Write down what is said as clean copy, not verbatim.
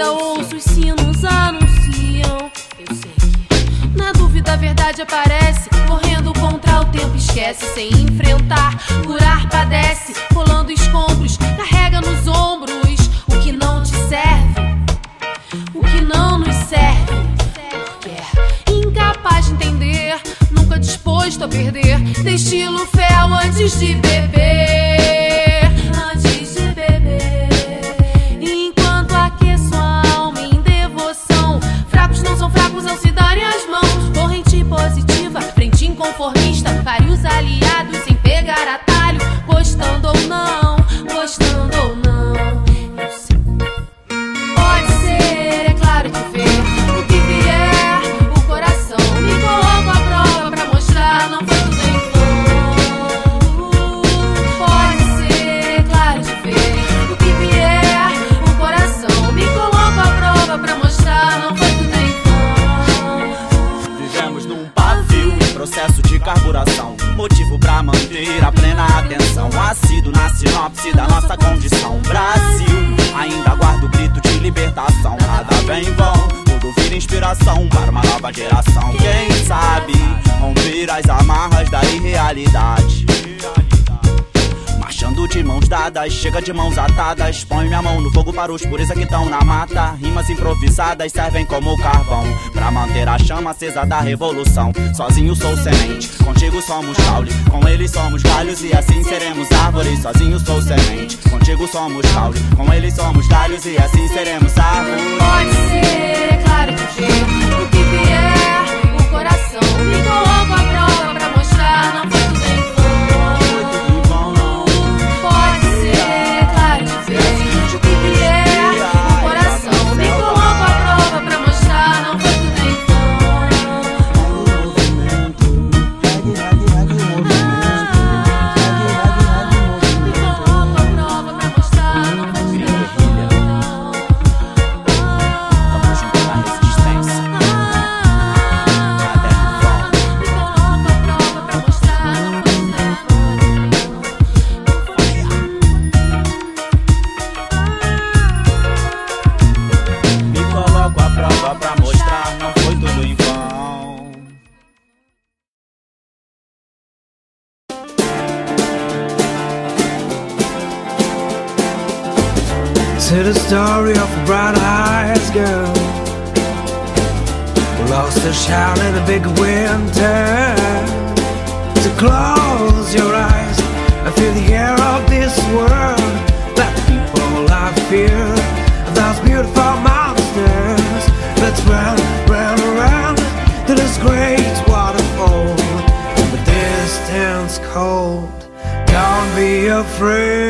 vida ouço os sinos anunciam. Eu sei que na dúvida a verdade aparece, correndo contra o tempo esquece. Sem enfrentar, curar padece, rolando escombros, carrega nos ombros o que não te serve, o que não nos serve. É incapaz de entender, nunca disposto a perder, destilo fel antes de beber, antes de beber. Enquanto aqueço a alma em devoção, fracos não são fracos ao se darem as mãos. Corrente positiva, frente inconformista, vários aliados sem pegar atalho, gostando ou não, gostando ou não. Eu sei. Pode ser, é claro que ver o que vier, o coração me coloca à prova pra mostrar, não foi tudo em vão. Pode ser, é claro de ver o que vier, o coração me coloca à prova pra mostrar, não foi tudo em vão. Vivemos num pavio, processo de carburação, motivo pra manter a plena atenção. Ácido na sinopse da nossa condição. Brasil, ainda guarda o grito de libertação. Nada vem em vão, tudo vira inspiração para uma nova geração. Quem sabe romper as amarras da irrealidade, marchando de mãos dadas, chega de mãos atadas. Põe minha mão no fogo para os puros que estão na mata. Rimas improvisadas servem como carvão pra manter a chama acesa da revolução. Sozinho sou semente, contigo somos caule, com eles somos galhos e assim seremos árvores. Sozinho sou semente, contigo somos caule, com eles somos galhos e assim seremos árvores. Pode ser, é claro que ver o que vier, o coração me coloca à prova pra mostrar, não foi tudo em vão. Pode ser, é claro que ver o que vier, o coração me coloca à prova pra mostrar, não foi tudo em vão. Me coloca à prova pra mostrar, não foi tudo em vão. Tamo junto na resistência. Até no vão. Me coloca à prova pra mostrar, não foi tudo em Me coloco à prova pra mostrar, não foi tudo em vão. To the story of a bright-eyed girl who lost her child in a big winter. To close your eyes and feel the air of this world. That people I fear, those beautiful monsters. Let's run, run around to this great waterfall. In the distance cold, don't be afraid.